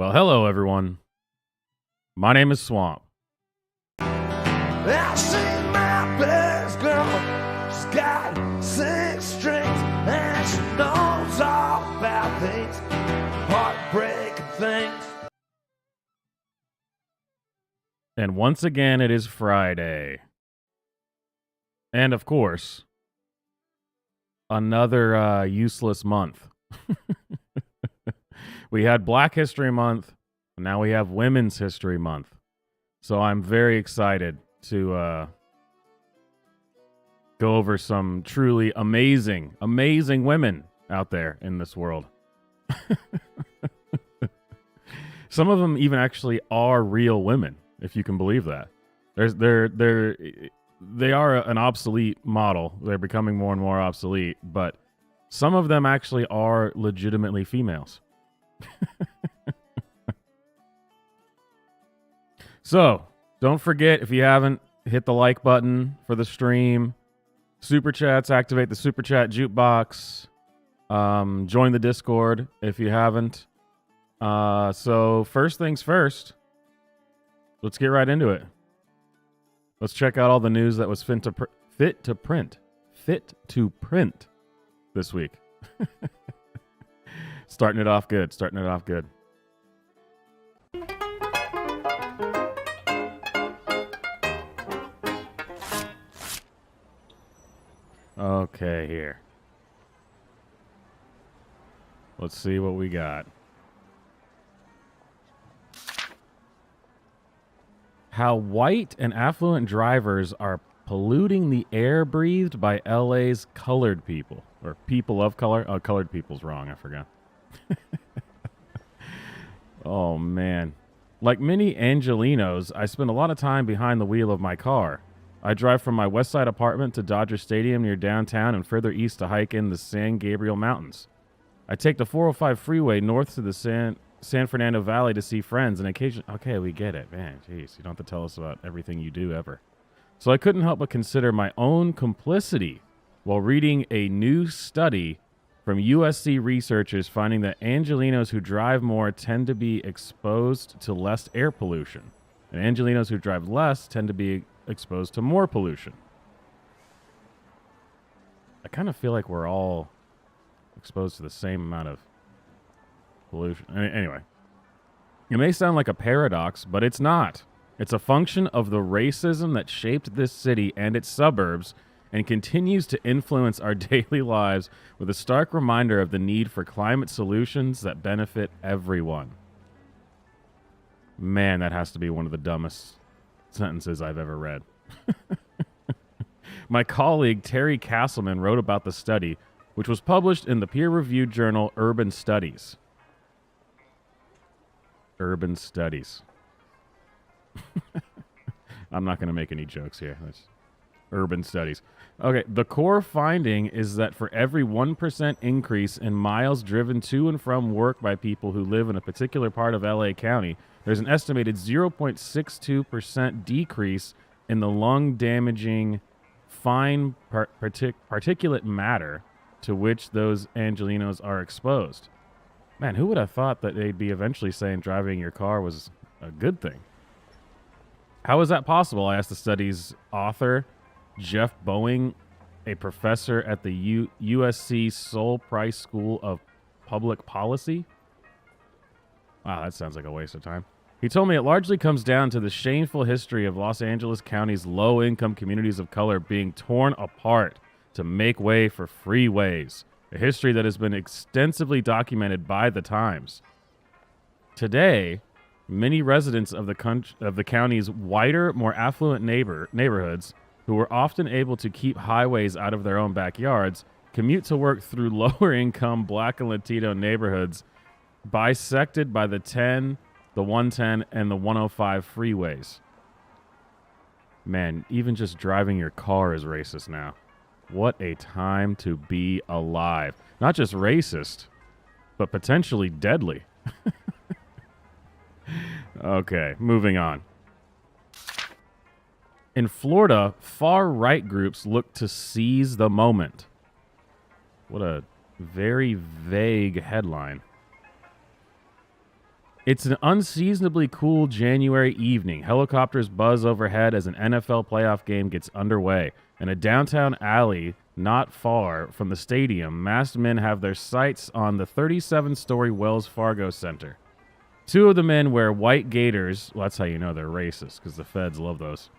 Well, hello, everyone. My name is Swamp. I see my best girl. She's got 6 strings and she knows all about things, heartbreaking things. And once again, it is Friday. And of course, another useless month. We had Black History Month, and now we have Women's History Month. So I'm very excited to go over some truly amazing women out there in this world. Some of them even actually are real women, if you can believe that. They are an obsolete model. They're becoming more and more obsolete, but some of them actually are legitimately females. So, don't forget, if you haven't, hit the like button for the stream. Super chats, activate the super chat jukebox. Join the Discord if you haven't. So, first things first, let's get right into it. Let's check out all the news that was fit to print this week. Starting it off good. Okay, here. Let's see what we got. How white and affluent drivers are polluting the air breathed by LA's colored people. Or people of color. Oh, colored people's wrong. I forgot. Oh, man. Like many Angelenos, I spend a lot of time behind the wheel of my car. I drive from my west side apartment to Dodger Stadium near downtown and further east to hike in the San Gabriel Mountains. I take the 405 freeway north to the San Fernando Valley to see friends and occasionally... Okay, we get it. Man, jeez, you don't have to tell us about everything you do ever. So I couldn't help but consider my own complicity while reading a new study from USC researchers finding that Angelenos who drive more tend to be exposed to less air pollution, and Angelenos who drive less tend to be exposed to more pollution. I kind of feel like we're all exposed to the same amount of pollution. Anyway, it may sound like a paradox, but it's not. It's a function of the racism that shaped this city and its suburbs and continues to influence our daily lives with a stark reminder of the need for climate solutions that benefit everyone. Man, that has to be one of the dumbest sentences I've ever read. My colleague Terry Castleman wrote about the study, which was published in the peer-reviewed journal Urban Studies. Urban Studies. I'm not going to make any jokes here. That's Urban Studies. Okay, the core finding is that for every 1% increase in miles driven to and from work by people who live in a particular part of LA County, there's an estimated 0.62% decrease in the lung-damaging fine particulate matter to which those Angelenos are exposed. Man, who would have thought that they'd be eventually saying driving your car was a good thing? How is that possible? I asked the study's author, Jeff Boeing, a professor at the USC Sol Price School of Public Policy. Wow, that sounds like a waste of time. He told me it largely comes down to the shameful history of Los Angeles County's low-income communities of color being torn apart to make way for freeways, a history that has been extensively documented by the Times. Today, many residents of the county's whiter, more affluent neighborhoods, who were often able to keep highways out of their own backyards, commute to work through lower-income Black and Latino neighborhoods bisected by the 10, the 110, and the 105 freeways. Man, even just driving your car is racist now. What a time to be alive. Not just racist, but potentially deadly. Okay, moving on. In Florida, far-right groups look to seize the moment. What a very vague headline. It's an unseasonably cool January evening. Helicopters buzz overhead as an NFL playoff game gets underway. In a downtown alley not far from the stadium, masked men have their sights on the 37-story Wells Fargo Center. Two of the men wear white gaiters. Well, that's how you know they're racist, because the feds love those.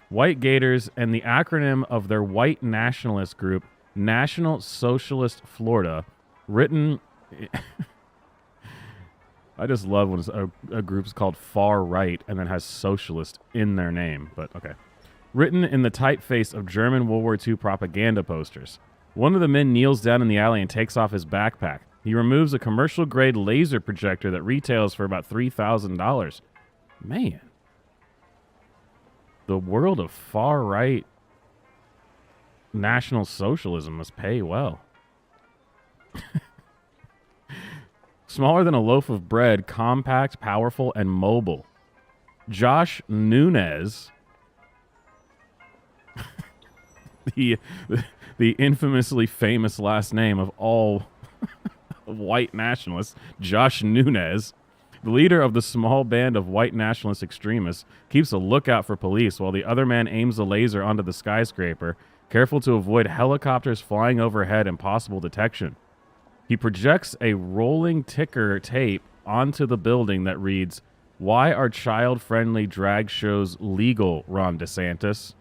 White gaiters and the acronym of their white nationalist group, National Socialist Florida, written... I just love when a group's called Far Right and then has socialist in their name, but okay. Written in the typeface of German World War II propaganda posters. One of the men kneels down in the alley and takes off his backpack. He removes a commercial-grade laser projector that retails for about $3,000. Man. The world of far-right National Socialism must pay well. Smaller than a loaf of bread, compact, powerful, and mobile. Josh Nunez, the infamously famous last name of all white nationalists, Josh Nunez, the leader of the small band of white nationalist extremists, keeps a lookout for police while the other man aims a laser onto the skyscraper, careful to avoid helicopters flying overhead and possible detection. He projects a rolling ticker tape onto the building that reads, "Why are child-friendly drag shows legal, Ron DeSantis?"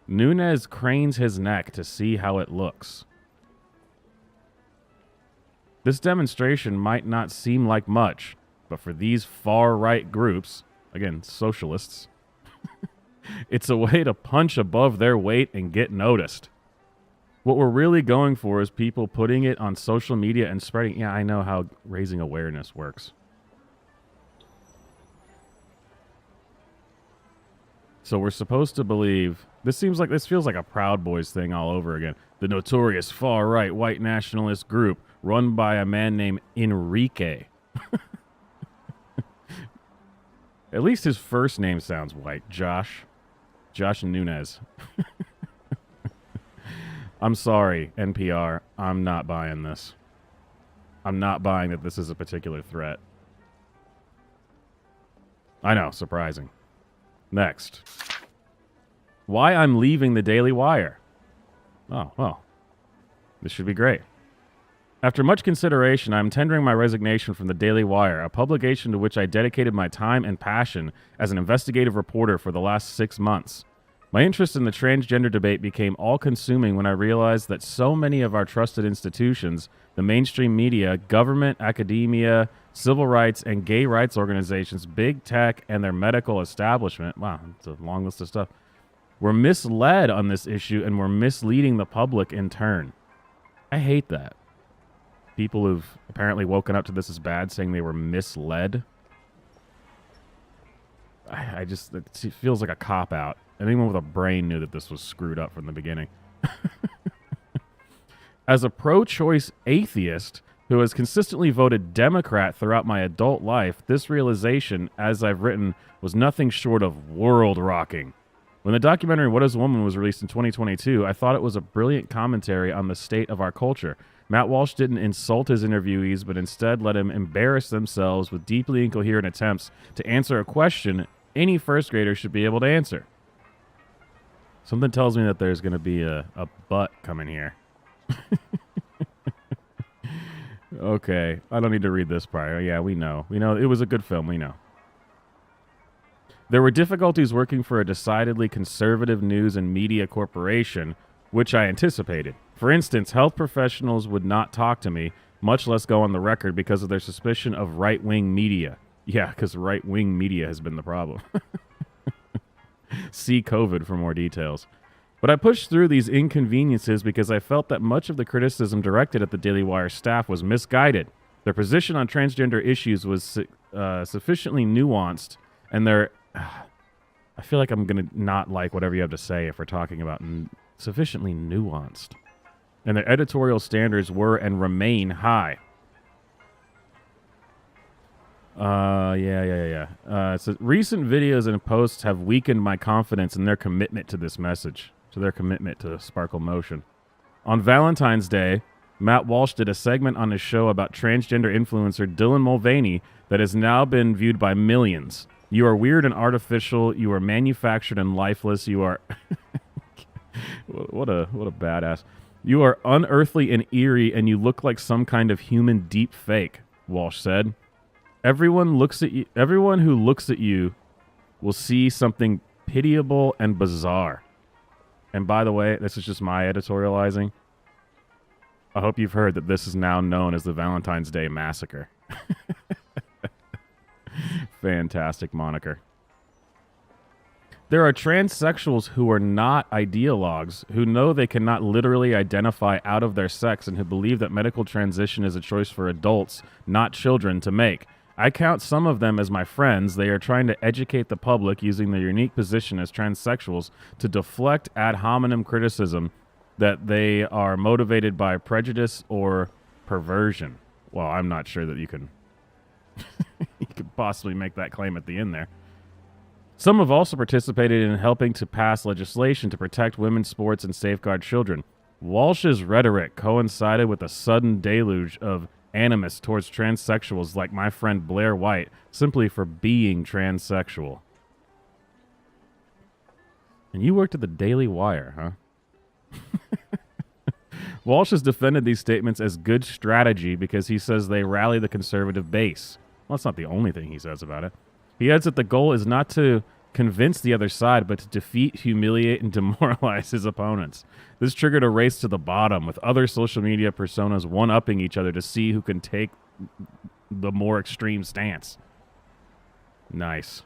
Nunez cranes his neck to see how it looks. This demonstration might not seem like much, but for these far-right groups, again, socialists, it's a way to punch above their weight and get noticed. What we're really going for is people putting it on social media and spreading. Yeah, I know how raising awareness works. So we're supposed to believe this feels like a Proud Boys thing all over again. The notorious far-right white nationalist group run by a man named Enrique. At least his first name sounds white. Josh Nunez. I'm sorry, NPR. I'm not buying this. I'm not buying that this is a particular threat. I know, surprising. Next. Why I'm leaving the Daily Wire. Oh, well. This should be great. After much consideration, I'm tendering my resignation from the Daily Wire, a publication to which I dedicated my time and passion as an investigative reporter for the last 6 months. My interest in the transgender debate became all-consuming when I realized that so many of our trusted institutions, the mainstream media, government, academia, civil rights, and gay rights organizations, big tech, and their medical establishment, wow, it's a long list of stuff, were misled on this issue and were misleading the public in turn. I hate that. People who've apparently woken up to this as bad, saying they were misled. It feels like a cop-out. Anyone with a brain knew that this was screwed up from the beginning. As a pro-choice atheist who has consistently voted Democrat throughout my adult life, this realization, as I've written, was nothing short of world-rocking. When the documentary What is a Woman was released in 2022, I thought it was a brilliant commentary on the state of our culture. Matt Walsh didn't insult his interviewees, but instead let them embarrass themselves with deeply incoherent attempts to answer a question any first grader should be able to answer. Something tells me that there's going to be a butt coming here. Okay, I don't need to read this prior. Yeah, we know. We know it was a good film. We know. There were difficulties working for a decidedly conservative news and media corporation, which I anticipated. For instance, health professionals would not talk to me, much less go on the record because of their suspicion of right-wing media. Yeah, because right-wing media has been the problem. See COVID for more details. But I pushed through these inconveniences because I felt that much of the criticism directed at the Daily Wire staff was misguided. Their position on transgender issues was sufficiently nuanced, and their... I feel like I'm going to not like whatever you have to say if we're talking about sufficiently nuanced. And their editorial standards were and remain high. So recent videos and posts have weakened my confidence in their commitment to this message, to their commitment to Sparkle Motion. On Valentine's Day, Matt Walsh did a segment on his show about transgender influencer Dylan Mulvaney that has now been viewed by millions. You are weird and artificial. You are manufactured and lifeless. You are what a badass. You are unearthly and eerie, and you look like some kind of human deep fake, Walsh said. Everyone who looks at you will see something pitiable and bizarre. And by the way, this is just my editorializing. I hope you've heard that this is now known as the Valentine's Day Massacre. Fantastic moniker. There are transsexuals who are not ideologues, who know they cannot literally identify out of their sex and who believe that medical transition is a choice for adults, not children, to make. I count some of them as my friends. They are trying to educate the public using their unique position as transsexuals to deflect ad hominem criticism that they are motivated by prejudice or perversion. Well, I'm not sure that you can you could possibly make that claim at the end there. Some have also participated in helping to pass legislation to protect women's sports and safeguard children. Walsh's rhetoric coincided with a sudden deluge of animus towards transsexuals like my friend Blair White, simply for being transsexual. And you worked at the Daily Wire, huh? Walsh has defended these statements as good strategy because he says they rally the conservative base. Well, that's not the only thing he says about it. He adds that the goal is not to convince the other side, but to defeat, humiliate, and demoralize his opponents. This triggered a race to the bottom, with other social media personas one-upping each other to see who can take the more extreme stance. Nice.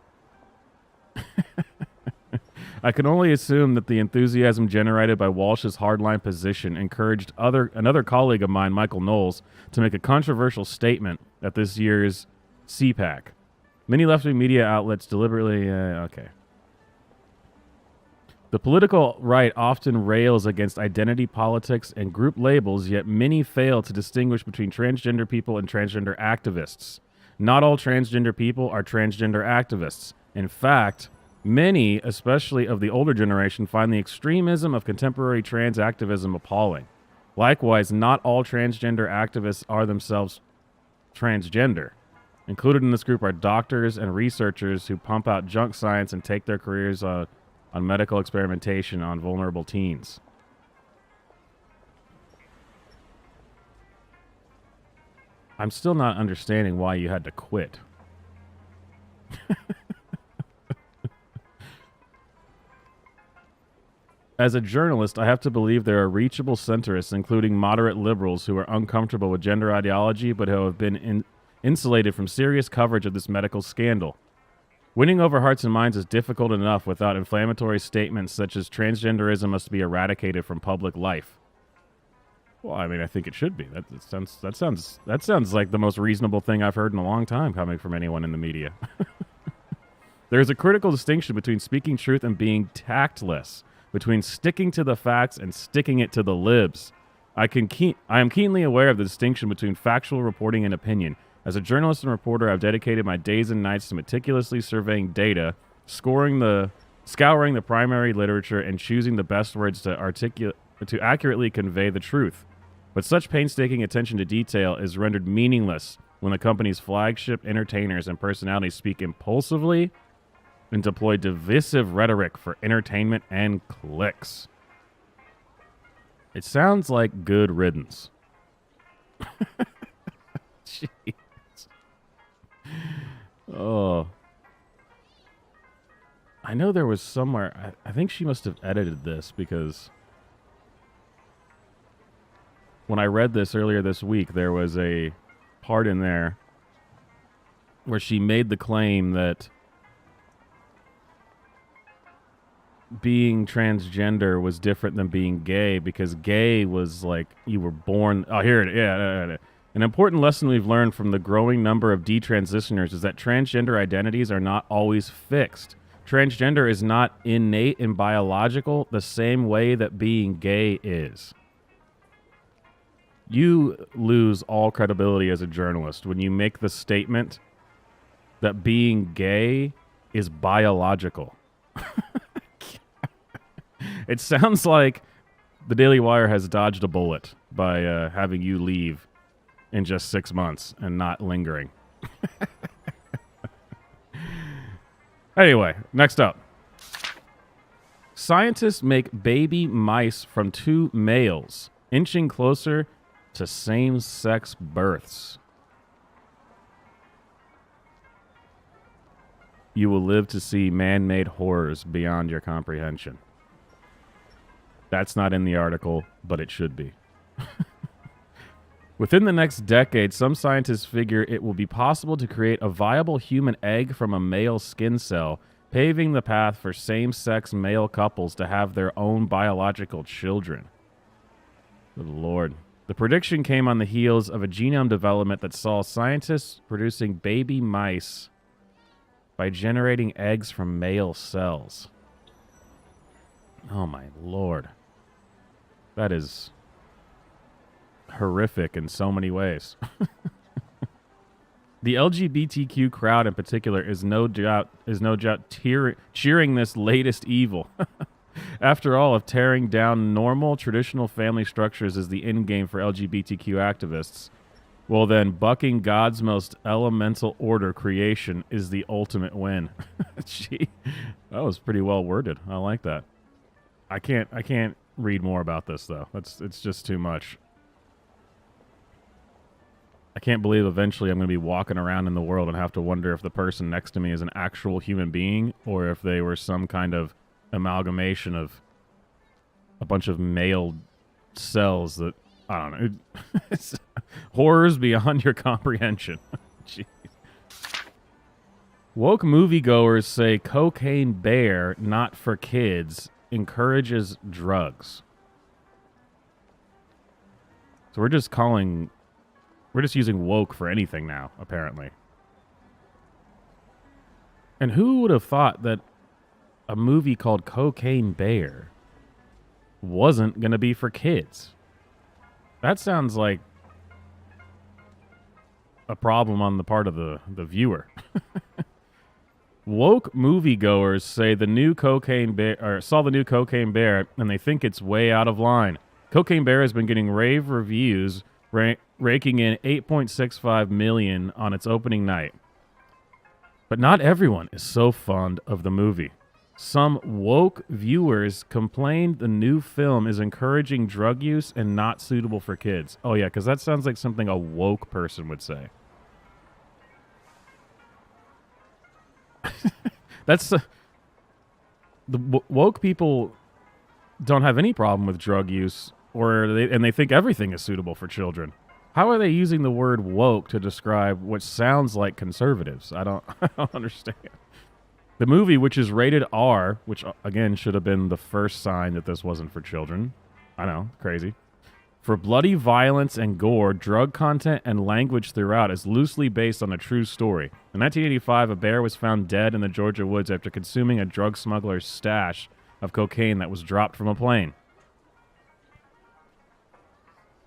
I can only assume that the enthusiasm generated by Walsh's hardline position encouraged another colleague of mine, Michael Knowles, to make a controversial statement at this year's CPAC. Many left-wing media outlets deliberately... okay. The political right often rails against identity politics and group labels, yet many fail to distinguish between transgender people and transgender activists. Not all transgender people are transgender activists. In fact, many, especially of the older generation, find the extremism of contemporary trans activism appalling. Likewise, not all transgender activists are themselves transgender. Included in this group are doctors and researchers who pump out junk science and take their careers on medical experimentation on vulnerable teens. I'm still not understanding why you had to quit. As a journalist, I have to believe there are reachable centrists, including moderate liberals, who are uncomfortable with gender ideology but who have been insulated from serious coverage of this medical scandal. Winning over hearts and minds is difficult enough without inflammatory statements such as transgenderism must be eradicated from public life. Well, I mean, I think it should be. That sounds like the most reasonable thing I've heard in a long time coming from anyone in the media. There is a critical distinction between speaking truth and being tactless, between sticking to the facts and sticking it to the libs. I am keenly aware of the distinction between factual reporting and opinion. As a journalist and reporter, I've dedicated my days and nights to meticulously surveying data, scouring the primary literature, and choosing the best words to accurately convey the truth. But such painstaking attention to detail is rendered meaningless when the company's flagship entertainers and personalities speak impulsively and deploy divisive rhetoric for entertainment and clicks. It sounds like good riddance. Jeez. Oh. I know there was somewhere... I think she must have edited this because... when I read this earlier this week, there was a part in there where she made the claim that being transgender was different than being gay because gay was like you were born... Oh, here it is. Yeah. An important lesson we've learned from the growing number of detransitioners is that transgender identities are not always fixed. Transgender is not innate and biological the same way that being gay is. You lose all credibility as a journalist when you make the statement that being gay is biological. It sounds like the Daily Wire has dodged a bullet by having you leave in just 6 months and not lingering. Anyway, next up. Scientists make baby mice from 2 males, inching closer to same-sex births. You will live to see man-made horrors beyond your comprehension. That's not in the article, but it should be. Within the next decade, some scientists figure it will be possible to create a viable human egg from a male skin cell, paving the path for same-sex male couples to have their own biological children. Good Lord. The prediction came on the heels of a genome development that saw scientists producing baby mice by generating eggs from male cells. Oh my Lord. That is horrific in so many ways. The LGBTQ crowd in particular is no doubt cheering this latest evil. After all, if tearing down normal traditional family structures is the end game for LGBTQ activists, well then bucking God's most elemental order creation is the ultimate win. Gee, that was pretty well worded. I like that. I can't read more about this though. It's just too much. I can't believe eventually I'm going to be walking around in the world and have to wonder if the person next to me is an actual human being or if they were some kind of amalgamation of a bunch of male cells that, I don't know. It's horrors beyond your comprehension. Jeez. Woke moviegoers say Cocaine Bear, not for kids, encourages drugs. So we're just using woke for anything now, apparently. And who would have thought that a movie called Cocaine Bear wasn't going to be for kids? That sounds like a problem on the part of the viewer. Woke moviegoers say the new Cocaine Bear, or saw the new Cocaine Bear, and they think it's way out of line. Cocaine Bear has been getting rave reviews, raking in $8.65 million on its opening night. But not everyone is so fond of the movie. Some woke viewers complained the new film is encouraging drug use and not suitable for kids. Oh yeah, because that sounds like something a woke person would say. That's woke people don't have any problem with drug use, and they think everything is suitable for children. How are they using the word woke to describe what sounds like conservatives? I don't understand. The movie, which is rated R, which again should have been the first sign that this wasn't for children. I know, crazy. For bloody violence and gore, drug content, and language throughout, is loosely based on a true story. In 1985, a bear was found dead in the Georgia woods after consuming a drug smuggler's stash of cocaine that was dropped from a plane.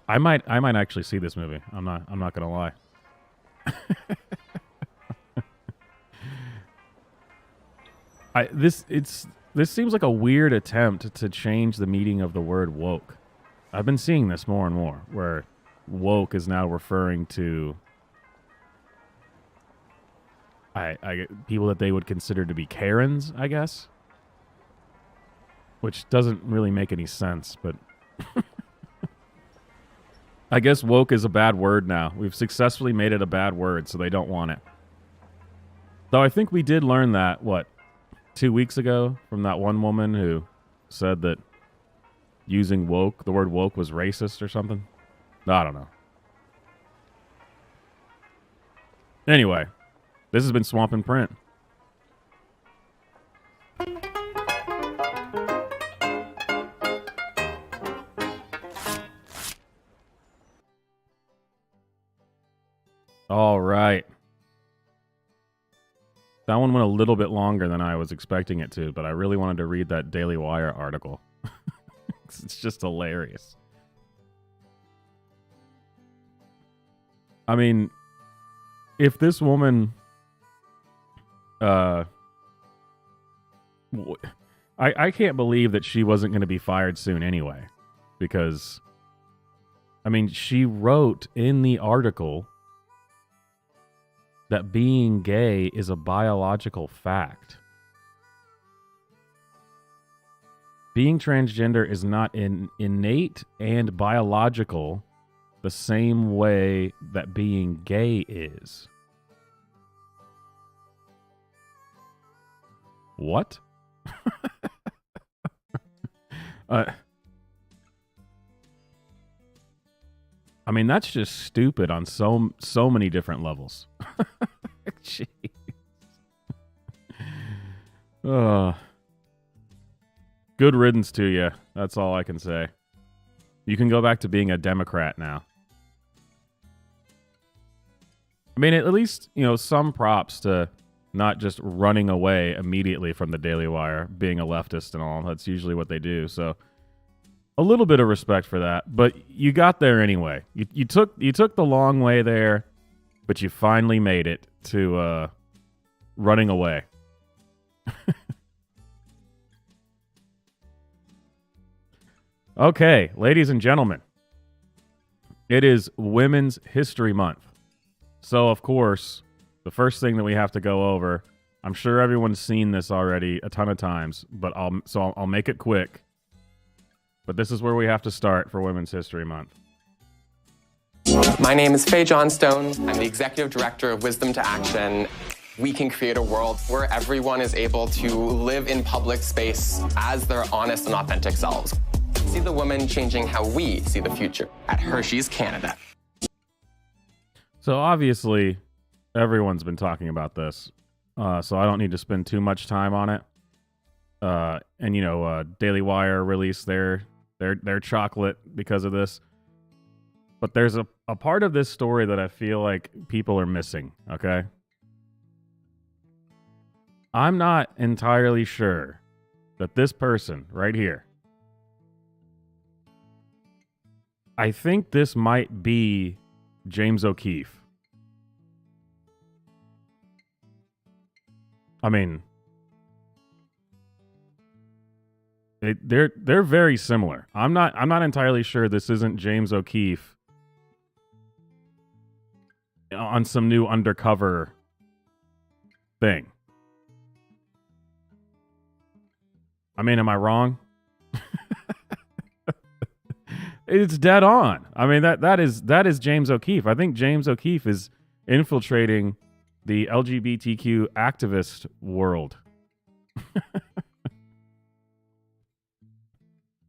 I might actually see this movie. I'm not gonna lie. This seems like a weird attempt to change the meaning of the word woke. I've been seeing this more and more, where woke is now referring to people that they would consider to be Karens, I guess, which doesn't really make any sense, but I guess woke is a bad word now. We've successfully made it a bad word, so they don't want it. Though I think we did learn that, 2 weeks ago from that one woman who said that using woke, the word woke, was racist or something. I don't know. Anyway, this has been Swamp and Print. All right. That one went a little bit longer than I was expecting it to, but I really wanted to read that Daily Wire article. It's just hilarious. I mean, if this woman, I can't believe that she wasn't going to be fired soon anyway, because I mean, she wrote in the article that being gay is a biological fact. Being transgender is not innate and biological the same way that being gay is. What? I mean, that's just stupid on so many different levels. Jeez. Good riddance to you. That's all I can say. You can go back to being a Democrat now. I mean, at least, some props to not just running away immediately from the Daily Wire, being a leftist and all. That's usually what they do. So a little bit of respect for that. But you got there anyway. You took the long way there, but you finally made it to running away. Okay, ladies and gentlemen, it is Women's History Month. So, of course, the first thing that we have to go over, I'm sure everyone's seen this already a ton of times, but I'll make it quick. But this is where we have to start for Women's History Month. My name is Faye Johnstone. I'm the Executive Director of Wisdom to Action. We can create a world where everyone is able to live in public space as their honest and authentic selves. See the woman changing how we see the future at Hershey's Canada. So obviously, everyone's been talking about this, so I don't need to spend too much time on it. And Daily Wire released their chocolate because of this. But there's a part of this story that I feel like people are missing, okay? I'm not entirely sure that this person right here, I think this might be James O'Keefe. I mean, they're very similar. I'm not entirely sure this isn't James O'Keefe on some new undercover thing. I mean, am I wrong? It's dead on. I mean, that is James O'Keefe. I think James O'Keefe is infiltrating the LGBTQ activist world.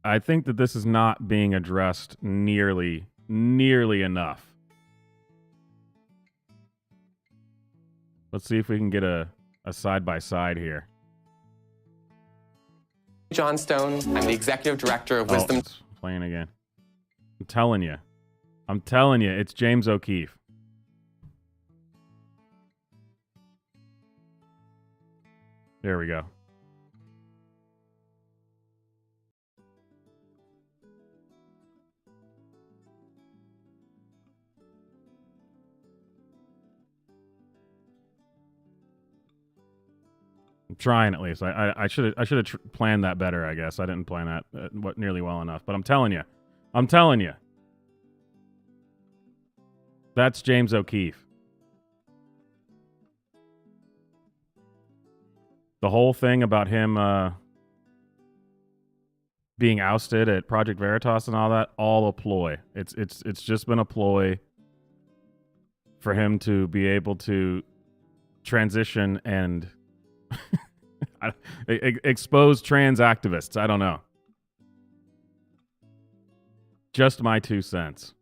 I think that this is not being addressed nearly enough. Let's see if we can get a side-by-side here. Johnstone. I'm the Executive Director of Wisdom. It's playing again. I'm telling you, it's James O'Keefe. There we go. I'm trying at least. I should have planned that better, I guess. I didn't plan that nearly well enough. But I'm telling you. That's James O'Keefe. The whole thing about him being ousted at Project Veritas and all that, all a ploy. It's just been a ploy for him to be able to transition and expose trans activists. I don't know. Just my 2 cents.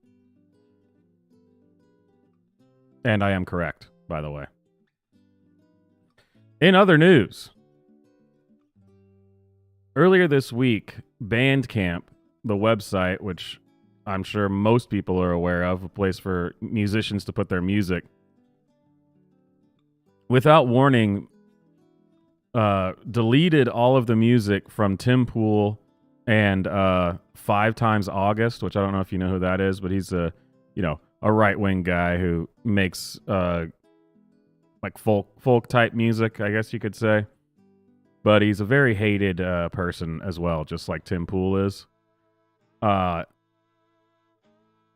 And I am correct, by the way. In other news, earlier this week, Bandcamp, the website, which I'm sure most people are aware of, a place for musicians to put their music, without warning, deleted all of the music from Tim Pool and 5 Times August, which I don't know if you know who that is, but he's a right-wing guy who makes like folk type music, I guess you could say. But he's a very hated person as well, just like Tim Pool is.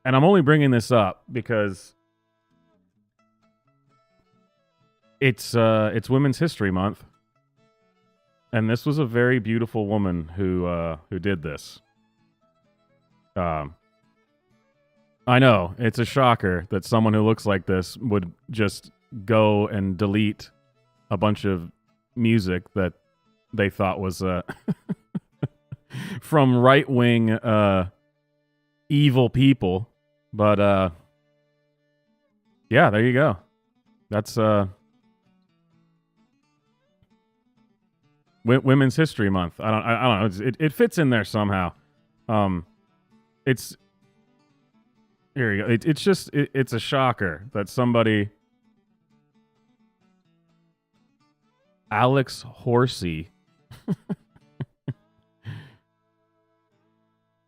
And I'm only bringing this up because it's Women's History Month, and this was a very beautiful woman who did this. I know it's a shocker that someone who looks like this would just go and delete a bunch of music that they thought was from right-wing evil people. But yeah, there you go. That's Women's History Month. I don't know. It fits in there somehow. It's here you go. It's just it's a shocker that somebody, Alex Horsey,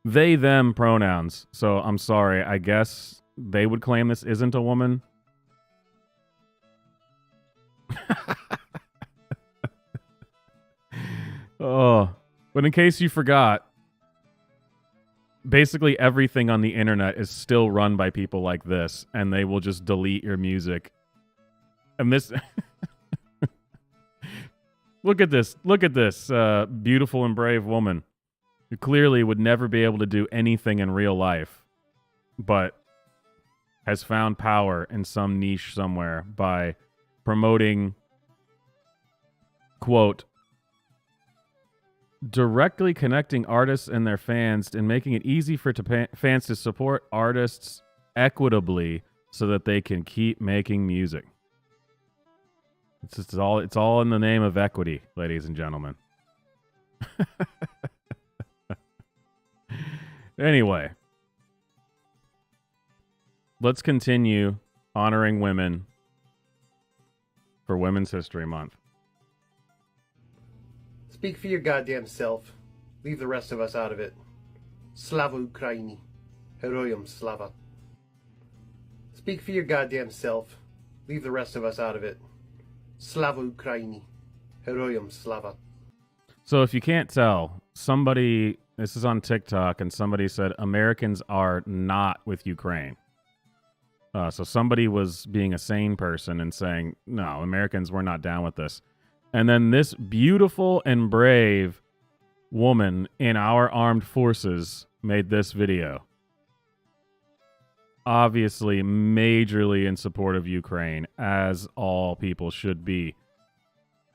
they them pronouns. So I'm sorry. I guess they would claim this isn't a woman. Oh, but in case you forgot, basically everything on the internet is still run by people like this, and they will just delete your music. And this, look at this beautiful and brave woman who clearly would never be able to do anything in real life, but has found power in some niche somewhere by promoting, quote, directly connecting artists and their fans and making it easy for fans to support artists equitably so that they can keep making music. It's all in the name of equity, ladies and gentlemen. Anyway, let's continue honoring women for Women's History Month. Speak for your goddamn self. Leave the rest of us out of it. Slava Ukraini. Heroyam Slava. Speak for your goddamn self. Leave the rest of us out of it. Slava Ukraini. Heroyam Slava. So if you can't tell, this is on TikTok, and somebody said Americans are not with Ukraine. So somebody was being a sane person and saying, no, Americans, we're not down with this. And then this beautiful and brave woman in our armed forces made this video. Obviously, majorly in support of Ukraine, as all people should be.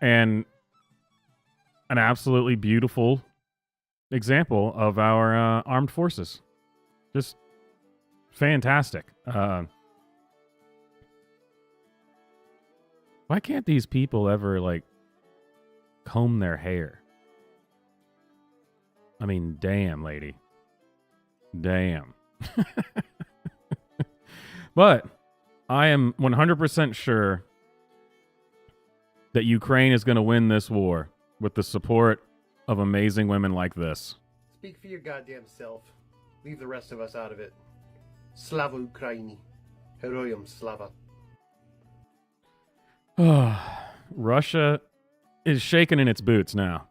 And an absolutely beautiful example of our armed forces. Just fantastic. Why can't these people ever, comb their hair? I mean, damn, lady. Damn. But I am 100% sure that Ukraine is going to win this war with the support of amazing women like this. Speak for your goddamn self. Leave the rest of us out of it. Slava Ukraini. Heroyam Slava. Russia is shaking in its boots now.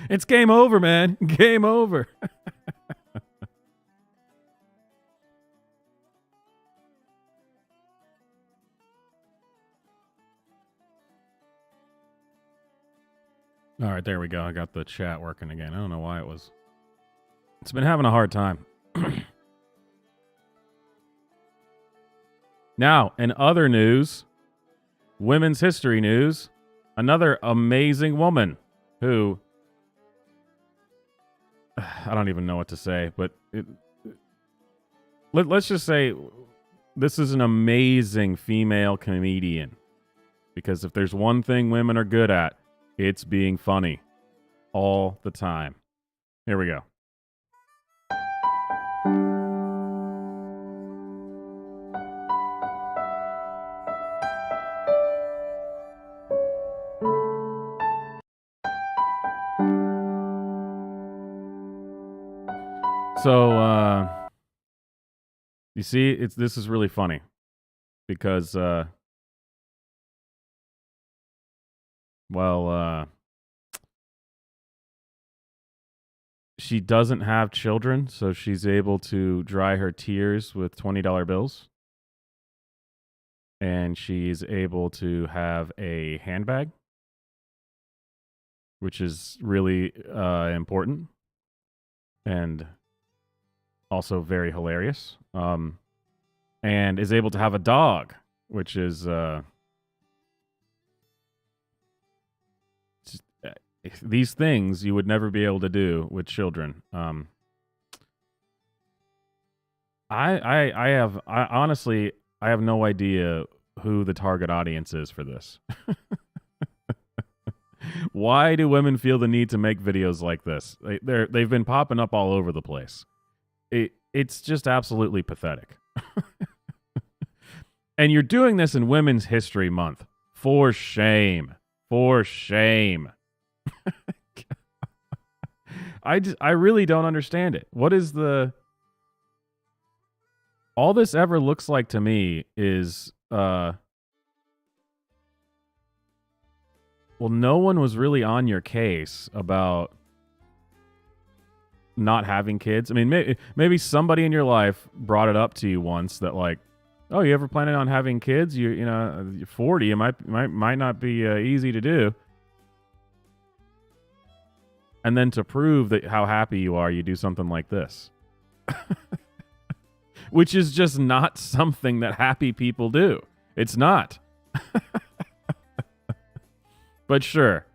It's game over, man. Game over. All right, there we go. I got the chat working again. I don't know why it's been having a hard time. Now, in other news, Women's History news, another amazing woman who, I don't even know what to say, but let's just say this is an amazing female comedian. Because if there's one thing women are good at, it's being funny all the time. Here we go. So, you see, this is really funny because, she doesn't have children, so she's able to dry her tears with $20 bills. And she's able to have a handbag, which is really important and also very hilarious. And is able to have a dog, which is these things you would never be able to do with children. I honestly I have no idea who the target audience is for this. Why do women feel the need to make videos like this? They've been popping up all over the place. It's just absolutely pathetic. And you're doing this in Women's History Month. For shame. For shame. I really don't understand it. What is the... All this ever looks like to me is... well, no one was really on your case about not having kids. I mean, maybe somebody in your life brought it up to you once that, like, oh, you ever planning on having kids? You know, you're 40. It might not be easy to do. And then to prove that how happy you are, you do something like this, which is just not something that happy people do. It's not. But sure.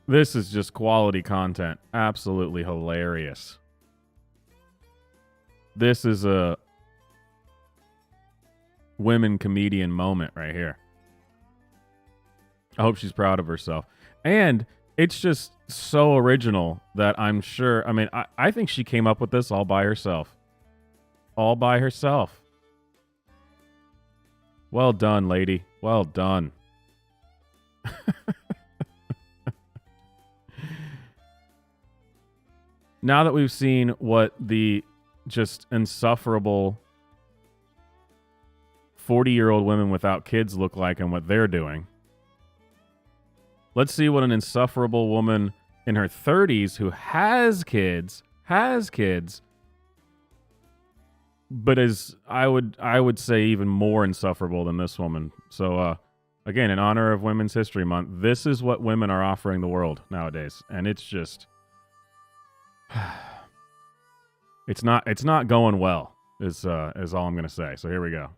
This is just quality content. Absolutely hilarious. This is a women comedian moment right here. I hope she's proud of herself. And it's just so original that I'm sure, I mean, I think she came up with this all by herself. All by herself. Well done, lady. Well done. Now that we've seen what the just insufferable 40-year-old women without kids look like and what they're doing, let's see what an insufferable woman in her 30s who has kids, but is, I would say, even more insufferable than this woman. So, again, in honor of Women's History Month, this is what women are offering the world nowadays, and it's just, it's not going well. Is all I'm gonna say. So here we go.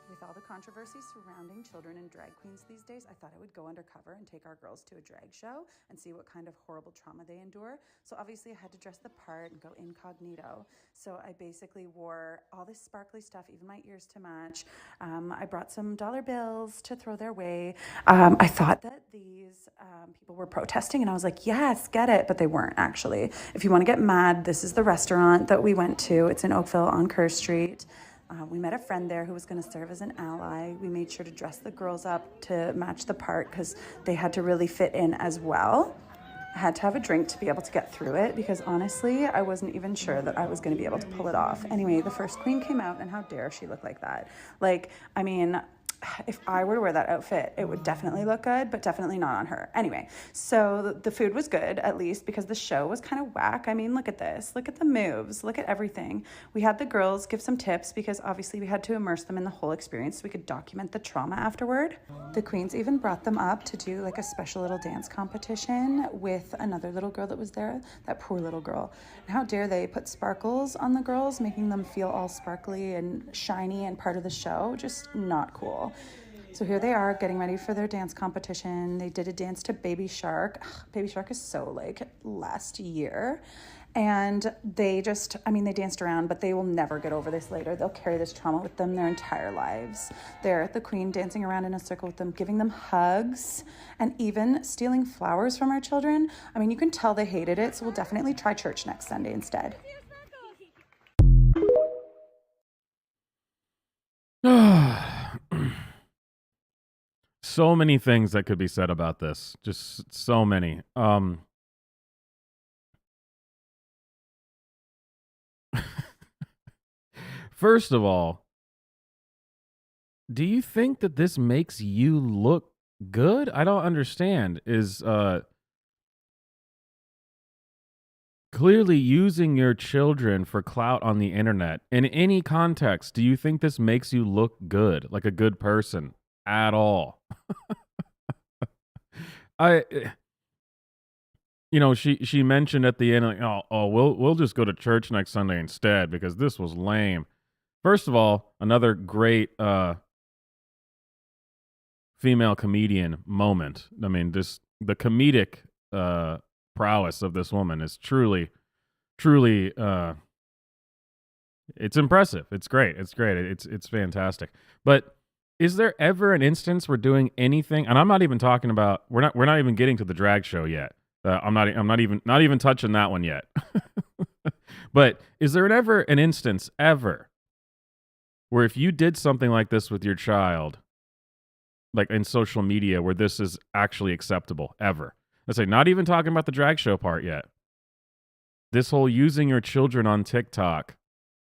With all the controversy surrounding children and drag queens these days, I thought I would go undercover and take our girls to a drag show and see what kind of horrible trauma they endure. So obviously I had to dress the part and go incognito. So I basically wore all this sparkly stuff, even my ears to match. I brought some dollar bills to throw their way. I thought that these people were protesting, and I was like, yes, get it. But they weren't, actually. If you want to get mad, this is the restaurant that we went to. It's in Oakville on Kerr Street. We met a friend there who was going to serve as an ally. We made sure to dress the girls up to match the part because they had to really fit in as well. I had to have a drink to be able to get through it because honestly, I wasn't even sure that I was going to be able to pull it off. Anyway, the first queen came out, and how dare she look like that? Like, I mean, if I were to wear that outfit, it would definitely look good, but definitely not on her. Anyway, so the food was good, at least, because the show was kind of whack. I mean, look at this. Look at the moves. Look at everything. We had the girls give some tips because obviously we had to immerse them in the whole experience so we could document the trauma afterward. The queens even brought them up to do like a special little dance competition with another little girl that was there, that poor little girl. And how dare they put sparkles on the girls, making them feel all sparkly and shiny and part of the show. Just not cool. So here they are getting ready for their dance competition. They did a dance to Baby Shark. Baby Shark is so like last year. And they just, I mean, they danced around, but they will never get over this later. They'll carry this trauma with them their entire lives. They're the queen dancing around in a circle with them, giving them hugs, and even stealing flowers from our children. I mean, you can tell they hated it, so we'll definitely try church next Sunday instead. So many things that could be said about this. Just so many. First of all, do you think that this makes you look good? I don't understand. Clearly using your children for clout on the internet in any context. Do you think this makes you look good, like a good person at all? I she mentioned at the end, like, we'll just go to church next Sunday instead because this was lame. First of all, another great female comedian moment. I mean, the comedic prowess of this woman is truly, truly, it's impressive. It's great. It's great. It's fantastic. But is there ever an instance we're doing anything? And I'm not even talking about. We're not even getting to the drag show yet. I'm not even touching that one yet. But is there ever an instance ever where if you did something like this with your child, like in social media, where this is actually acceptable ever? Let's say not even talking about the drag show part yet. This whole using your children on TikTok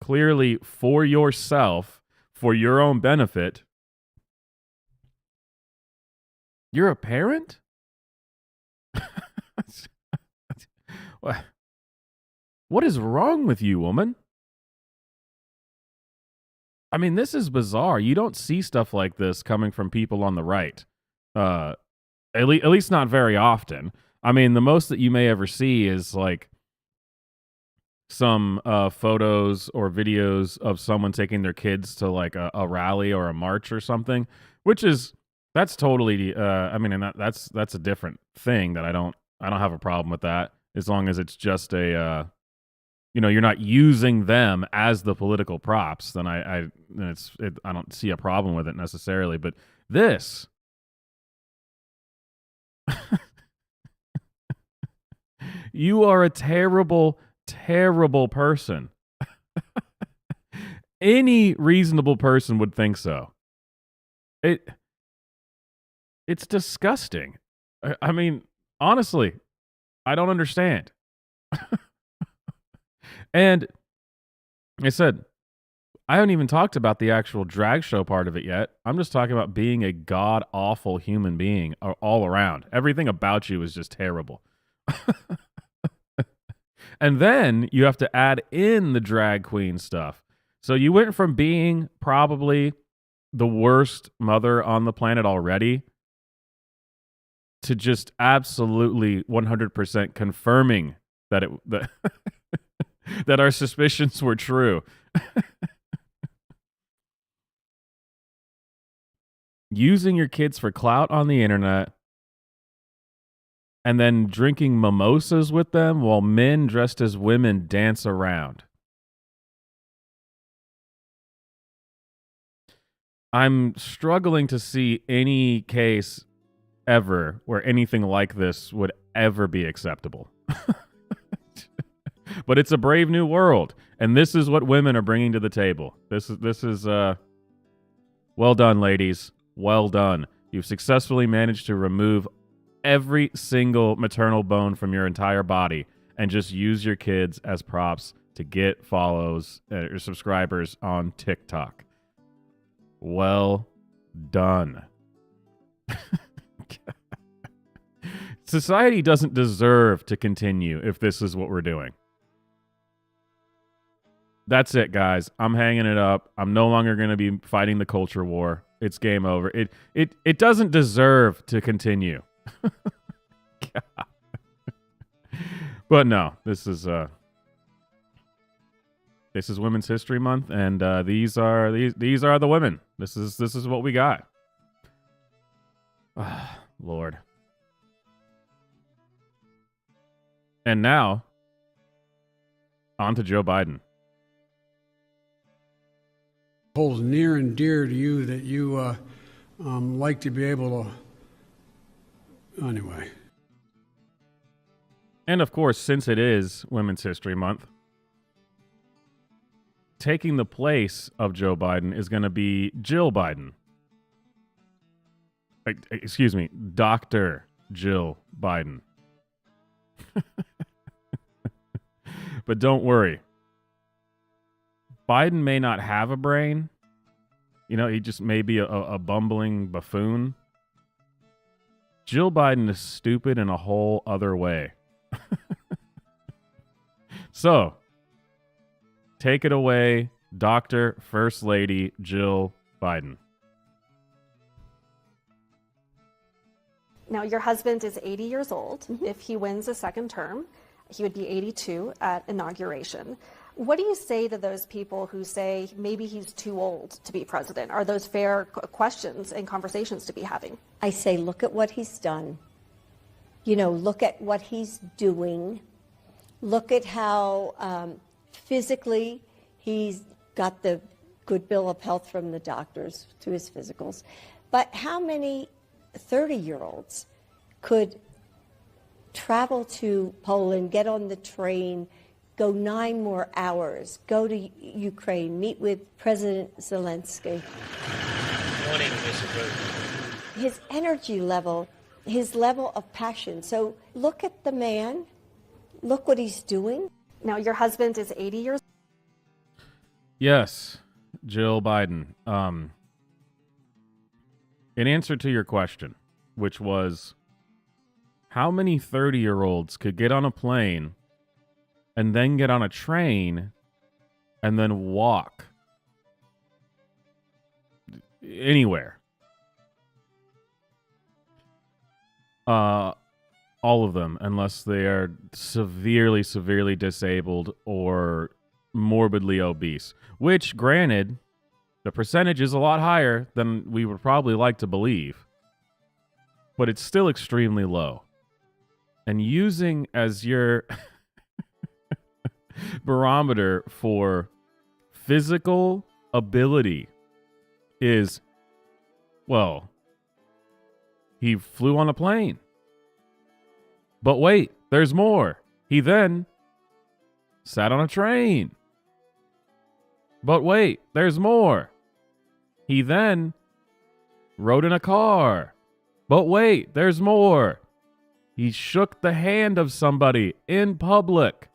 clearly for yourself, for your own benefit. You're a parent? What is wrong with you, woman? I mean, this is bizarre. You don't see stuff like this coming from people on the right. At least not very often. I mean, the most that you may ever see is like some photos or videos of someone taking their kids to like a rally or a march or something, that's totally I mean, and that's a different thing that I don't have a problem with that, as long as it's just a you're not using them as the political props. Then I don't see a problem with it necessarily. But this you are a terrible, terrible person. Any reasonable person would think so. It's disgusting. I mean, honestly, I don't understand. And I said, I haven't even talked about the actual drag show part of it yet. I'm just talking about being a god-awful human being all around. Everything about you is just terrible. And then you have to add in the drag queen stuff. So you went from being probably the worst mother on the planet already to just absolutely 100% confirming that that our suspicions were true. Using your kids for clout on the internet and then drinking mimosas with them while men dressed as women dance around. I'm struggling to see any case ever where anything like this would ever be acceptable. But it's a brave new world, and this is what women are bringing to the table. This is well done, ladies. Well done. You've successfully managed to remove every single maternal bone from your entire body and just use your kids as props to get follows or subscribers on TikTok. Well done. Society doesn't deserve to continue if this is what we're doing. That's it, guys. I'm hanging it up. I'm no longer going to be fighting the culture war. It's game over. It doesn't deserve to continue. But no, this is Women's History Month, and these are the women. This is what we got. Lord. And now, on to Joe Biden. Holds near and dear to you that you like to be able to. Anyway. And of course, since it is Women's History Month, taking the place of Joe Biden is going to be Jill Biden. Excuse me, Dr. Jill Biden. But don't worry. Biden may not have a brain. He just may be a bumbling buffoon. Jill Biden is stupid in a whole other way. So, take it away, Dr. First Lady Jill Biden. Now, your husband is 80 years old. If he wins a second term, he would be 82 at inauguration. What do you say to those people who say maybe he's too old to be president? Are those fair questions and conversations to be having? I say, look at what he's done. You know, look at what he's doing. Look at how physically he's got the good bill of health from the doctors through his physicals. But how many 30-year-olds could travel to Poland, get on the train, go 9 more hours, go to Ukraine, meet with President Zelensky? Morning, Mr. President. His energy level, his level of passion. So look at the man. Look what he's doing. Now, your husband is 80 years old. Yes, Jill Biden. In answer to your question, which was, how many 30-year-olds could get on a plane and then get on a train and then walk anywhere? All of them, unless they are severely, severely disabled or morbidly obese. Which, granted, the percentage is a lot higher than we would probably like to believe. But it's still extremely low. And using as your barometer for physical ability is, well, he flew on a plane. But wait, there's more. He then sat on a train. But wait, there's more. He then rode in a car. But wait, there's more. He shook the hand of somebody in public.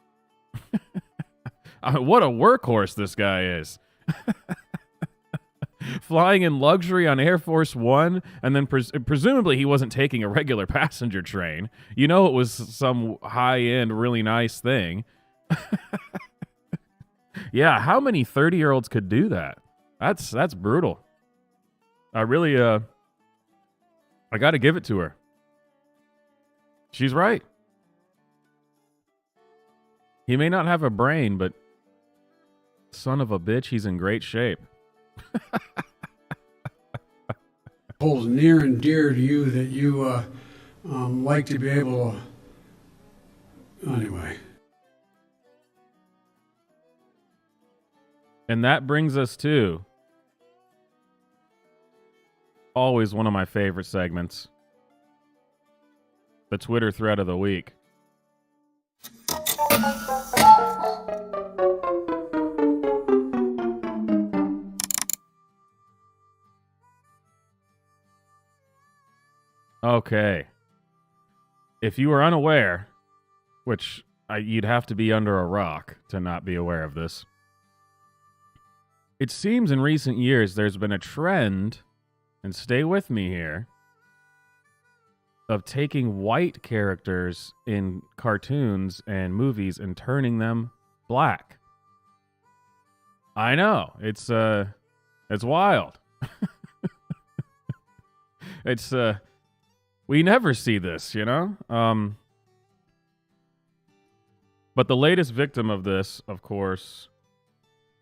What a workhorse this guy is. Flying in luxury on Air Force One, and then presumably he wasn't taking a regular passenger train. You know, it was some high-end, really nice thing. Yeah, how many 30-year-olds could do that? That's brutal. I really, I got to give it to her. She's right. He may not have a brain, but son of a bitch, he's in great shape. Holds near and dear to you that you like to be able to. Anyway. And that brings us to always one of my favorite segments, the Twitter thread of the week. Okay. If you are unaware, which you'd have to be under a rock to not be aware of this, it seems in recent years there's been a trend, and stay with me here, of taking white characters in cartoons and movies and turning them black. I know, it's wild. It's we never see this, you know? But the latest victim of this, of course,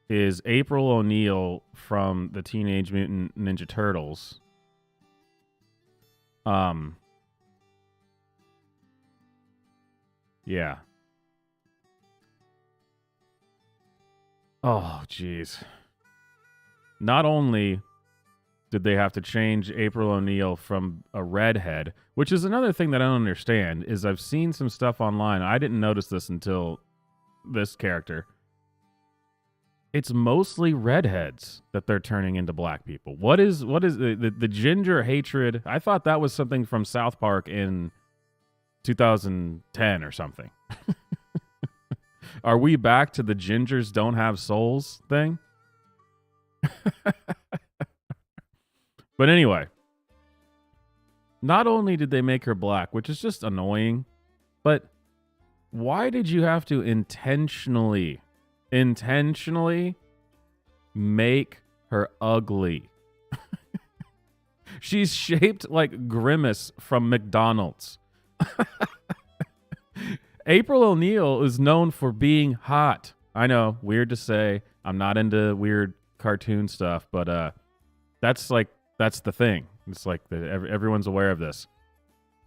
is April O'Neil from the Teenage Mutant Ninja Turtles. Yeah. Oh, jeez. Not only did they have to change April O'Neil from a redhead, which is another thing that I don't understand, is I've seen some stuff online. I didn't notice this until this character. It's mostly redheads that they're turning into black people. What is the ginger hatred? I thought that was something from South Park in 2010 or something. Are we back to the gingers don't have souls thing? But anyway, not only did they make her black, which is just annoying, but Why did you have to intentionally make her ugly? She's shaped like Grimace from McDonald's. April O'Neil is known for being hot. I know, weird to say. I'm not into weird cartoon stuff, but that's the thing. It's like everyone's aware of this.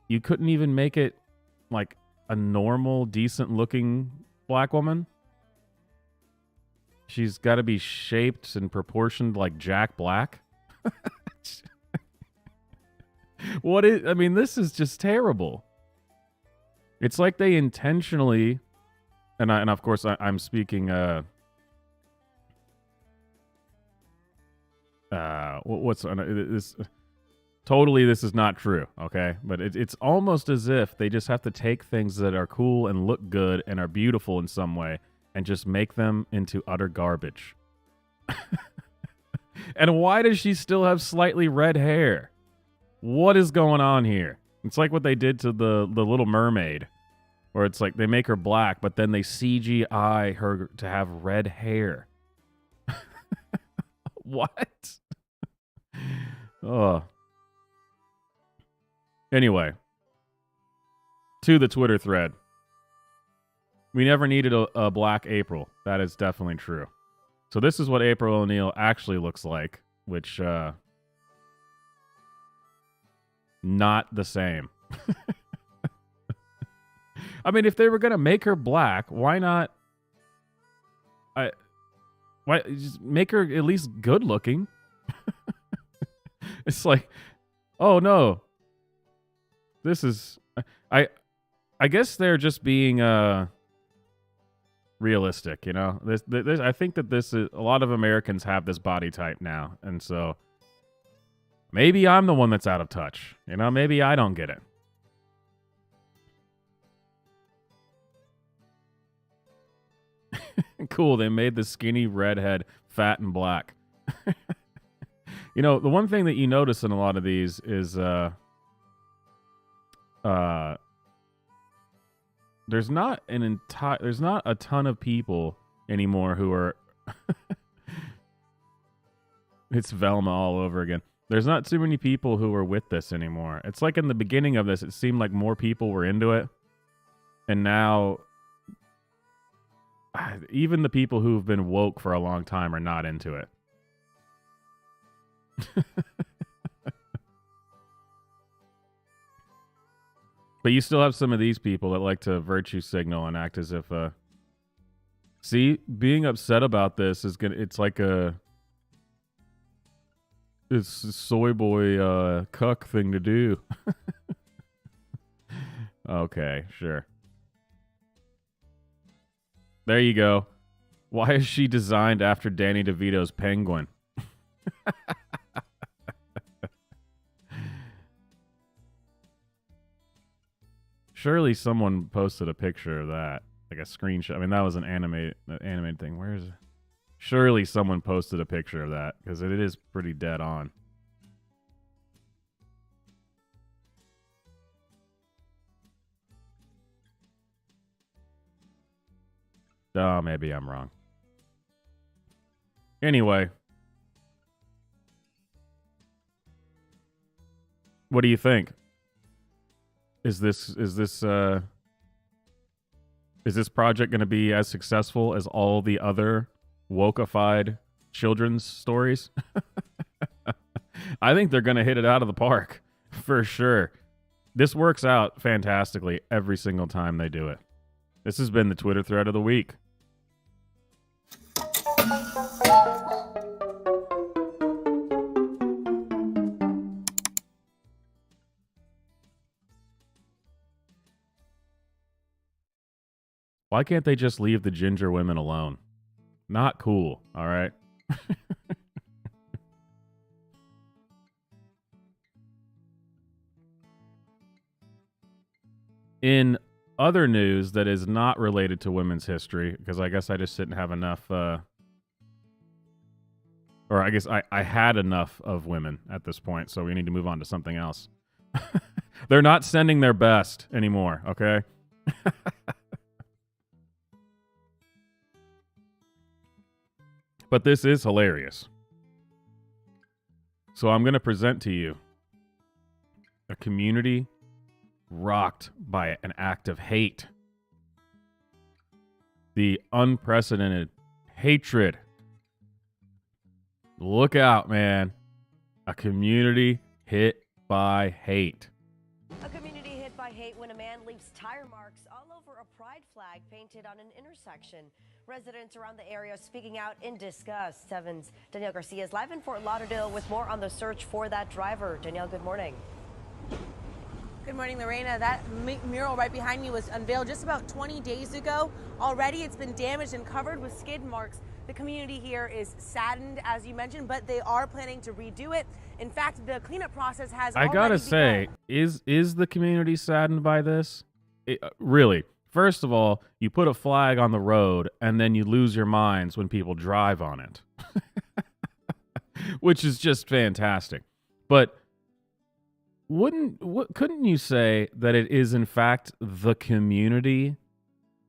You couldn't even make it like a normal, decent-looking black woman. She's got to be shaped and proportioned like Jack Black. This is just terrible. It's like they intentionally, and of course I'm speaking. What's this? Totally, this is not true. Okay, but it's almost as if they just have to take things that are cool and look good and are beautiful in some way and just make them into utter garbage. And why does she still have slightly red hair? What is going on here? It's like what they did to the Little Mermaid, where it's like they make her black, but then they CGI her to have red hair. What? Oh. Anyway, to the Twitter thread. We never needed a black April. That is definitely true. So this is what April O'Neil actually looks like, which not the same. I mean, if they were gonna make her black, why not? Why just make her at least good looking? It's like, oh no, this is I guess they're just being realistic, you know. This I think that this is a lot of Americans have this body type now, and so maybe I'm the one that's out of touch. You know, maybe I don't get it. Cool, they made the skinny redhead fat and black. You know, the one thing that you notice in a lot of these is there's not a ton of people anymore who are it's Velma all over again. There's not too many people who are with this anymore. It's like in the beginning of this, it seemed like more people were into it. And now even the people who've been woke for a long time are not into it. But you still have some of these people that like to virtue signal and act as if see, being upset about this is it's like it's a soy boy cuck thing to do. Okay, sure. There you go. Why is she designed after Danny DeVito's penguin? Surely someone posted a picture of that, like a screenshot. I mean, that was an animated thing. Where is it? Surely someone posted a picture of that because it is pretty dead on. Oh, maybe I'm wrong. Anyway. What do you think? Is this project going to be as successful as all the other wokeified children's stories? I think they're going to hit it out of the park for sure. This works out fantastically every single time they do it. This has been the Twitter thread of the week. Why can't they just leave the ginger women alone? Not cool, all right? In other news that is not related to women's history, because I guess I just didn't have enough, or I guess I had enough of women at this point, so we need to move on to something else. They're not sending their best anymore, okay? But this is hilarious. So I'm going to present to you a community rocked by an act of hate. The unprecedented hatred. Look out, man. A community hit by hate. A community hit by hate when a man leaves tire marks all over a pride flag painted on an intersection. Residents around the area speaking out in disgust. 7's Danielle Garcia is live in Fort Lauderdale with more on the search for that driver. Danielle, good morning. Good morning, Lorena. That mural right behind me was unveiled just about 20 days ago. Already it's been damaged and covered with skid marks. The community here is saddened, as you mentioned, but they are planning to redo it. In fact, the cleanup process has I gotta say, is the community saddened by this? Really? First of all, you put a flag on the road and then you lose your minds when people drive on it, which is just fantastic. But couldn't you say that it is in fact the community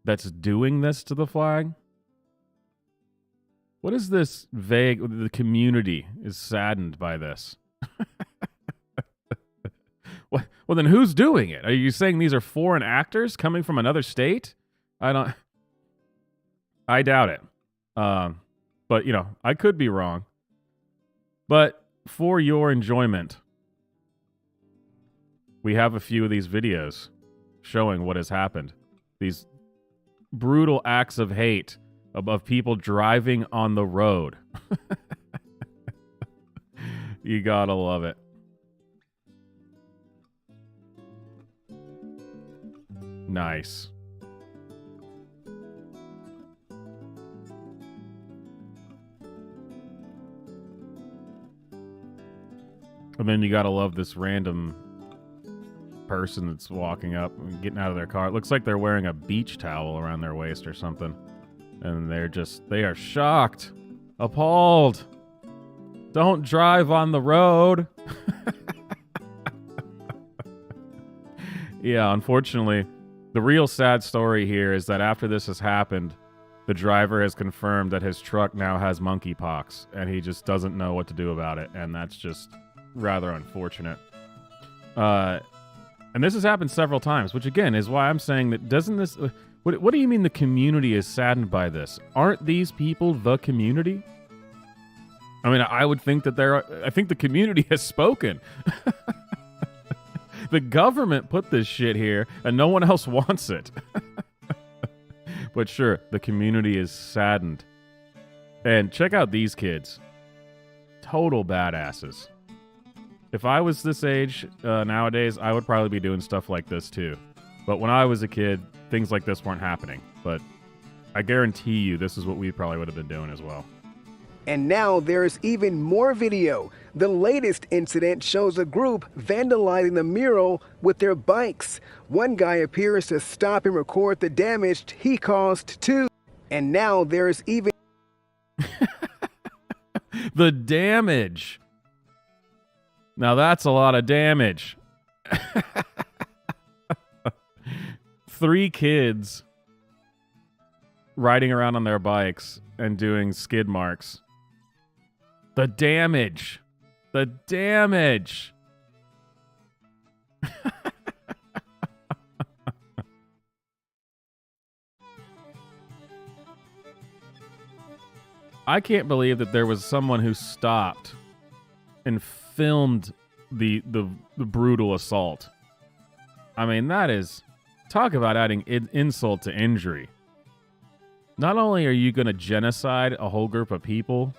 that's doing this to the flag? What is this vague? The community is saddened by this. Well, then who's doing it? Are you saying these are foreign actors coming from another state? I doubt it. But, I could be wrong. But for your enjoyment, we have a few of these videos showing what has happened. These brutal acts of hate of people driving on the road. You gotta love it. Nice. And then you gotta love this random person that's walking up and getting out of their car. It looks like they're wearing a beach towel around their waist or something. And they are shocked, appalled. Don't drive on the road. Yeah, unfortunately, the real sad story here is that after this has happened, the driver has confirmed that his truck now has monkeypox, and he just doesn't know what to do about it, and that's just rather unfortunate. And this has happened several times, which again is why I'm saying that doesn't this... What do you mean the community is saddened by this? Aren't these people the community? I mean, I would think that I think the community has spoken. The government put this shit here, and no one else wants it. But sure, the community is saddened. And check out these kids. Total badasses. If I was this age nowadays, I would probably be doing stuff like this too. But when I was a kid, things like this weren't happening. But I guarantee you this is what we probably would have been doing as well. And now there's even more video. The latest incident shows a group vandalizing the mural with their bikes. One guy appears to stop and record the damage he caused too. And now there's even... The damage. Now that's a lot of damage. 3 kids riding around on their bikes and doing skid marks. The damage. The damage. I can't believe that there was someone who stopped and filmed the brutal assault. I mean, that is... Talk about adding insult to injury. Not only are you going to genocide a whole group of people,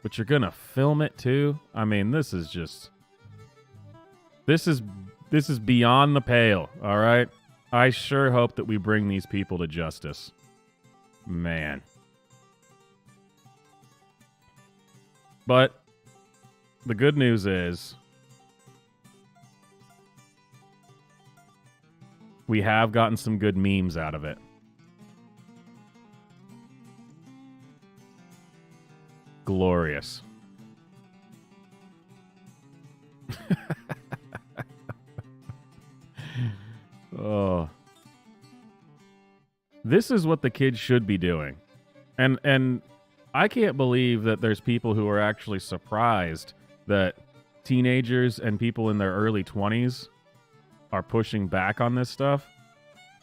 but you're going to film it too. I mean, this is just... This is beyond the pale, all right? I sure hope that we bring these people to justice. Man. But the good news is we have gotten some good memes out of it. Glorious. Oh. This is what the kids should be doing. And I can't believe that there's people who are actually surprised that teenagers and people in their early 20s are pushing back on this stuff.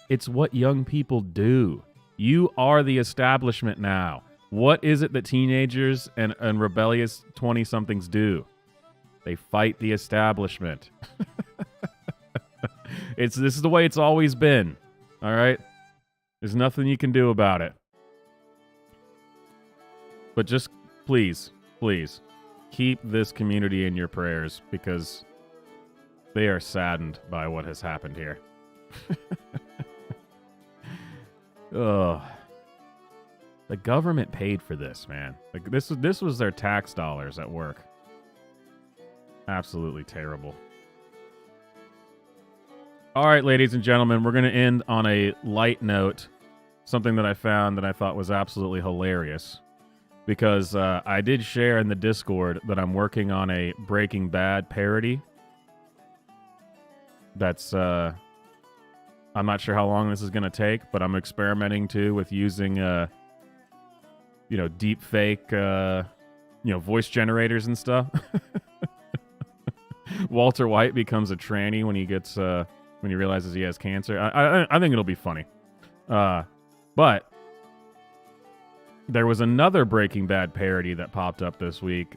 It's what young people do. You are the establishment now. What is it that teenagers and rebellious 20-somethings do? They fight the establishment. This is the way it's always been. All right? There's nothing you can do about it. But just please, please, keep this community in your prayers because they are saddened by what has happened here. Ugh. The government paid for this, man. Like this was their tax dollars at work. Absolutely terrible. All right, ladies and gentlemen, we're going to end on a light note. Something that I found that I thought was absolutely hilarious. Because I did share in the Discord that I'm working on a Breaking Bad parody. That's, I'm not sure how long this is going to take, but I'm experimenting too with using, deep fake, voice generators and stuff. Walter White becomes a tranny when he gets, when he realizes he has cancer. I think it'll be funny. But there was another Breaking Bad parody that popped up this week.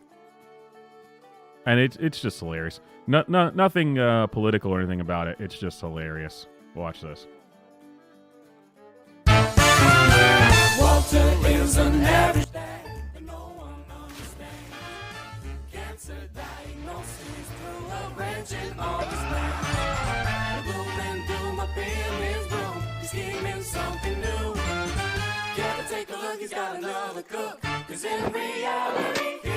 And it's just hilarious. Nothing political or anything about it. It's just hilarious. Watch this. Walter is an average dad, but no one understands. Cancer diagnosis through a branching on his back. Moving through my feelings room, he's scheming something new. Gotta take a look, he's got another cook. Cause in reality, he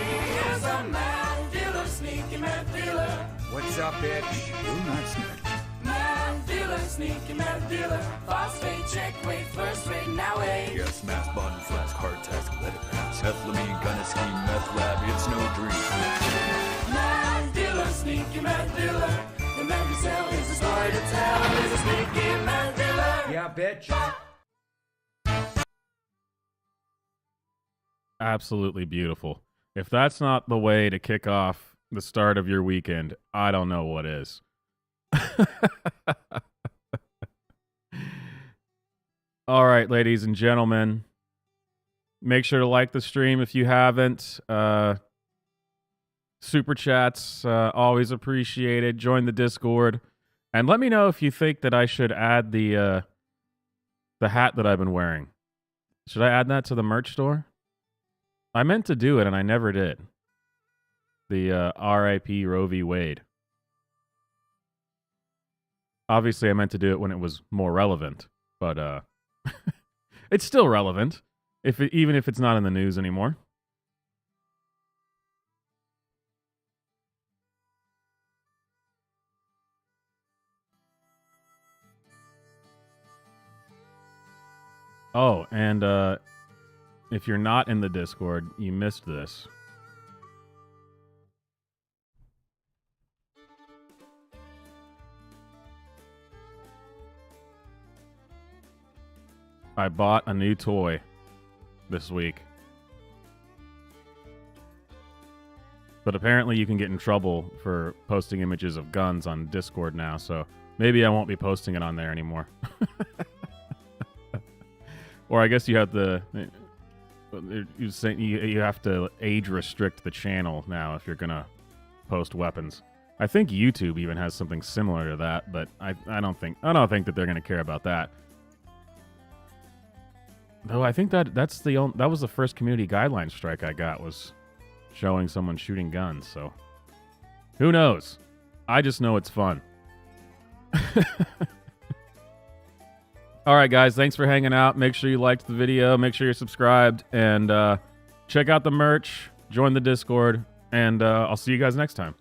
is a mad dealer, sneaky mad dealer. What's up, bitch? Ooh, not snitch. Mad dealer, sneaky mad dealer. Phosphate check, wait, first rate, now wait. Yes, mass bond flask, hard task, let it pass. Methylamine, gonna scheme, meth lab, it's no dream. Mad dealer, sneaky mad dealer. The man you sell is a story to tell. He's a sneaky mad dealer. Yeah, bitch. Absolutely beautiful. If that's not the way to kick off the start of your weekend, I don't know what is. All right, ladies and gentlemen, make sure to like the stream if you haven't. Super chats, always appreciated. Join the Discord. And let me know if you think that I should add the hat that I've been wearing. Should I add that to the merch store? I meant to do it, and I never did. The R.I.P. Roe v. Wade. Obviously, I meant to do it when it was more relevant, but it's still relevant, even if it's not in the news anymore. Oh, and if you're not in the Discord, you missed this. I bought a new toy this week. But apparently you can get in trouble for posting images of guns on Discord now, so maybe I won't be posting it on there anymore. Or I guess you have to... You have to age restrict the channel now if you're gonna post weapons. I think YouTube even has something similar to that, but I don't think that they're gonna care about that. Though I think that was the first community guideline strike I got, was showing someone shooting guns. So who knows? I just know it's fun. All right, guys, thanks for hanging out. Make sure you liked the video. Make sure you're subscribed. And check out the merch. Join the Discord. And I'll see you guys next time.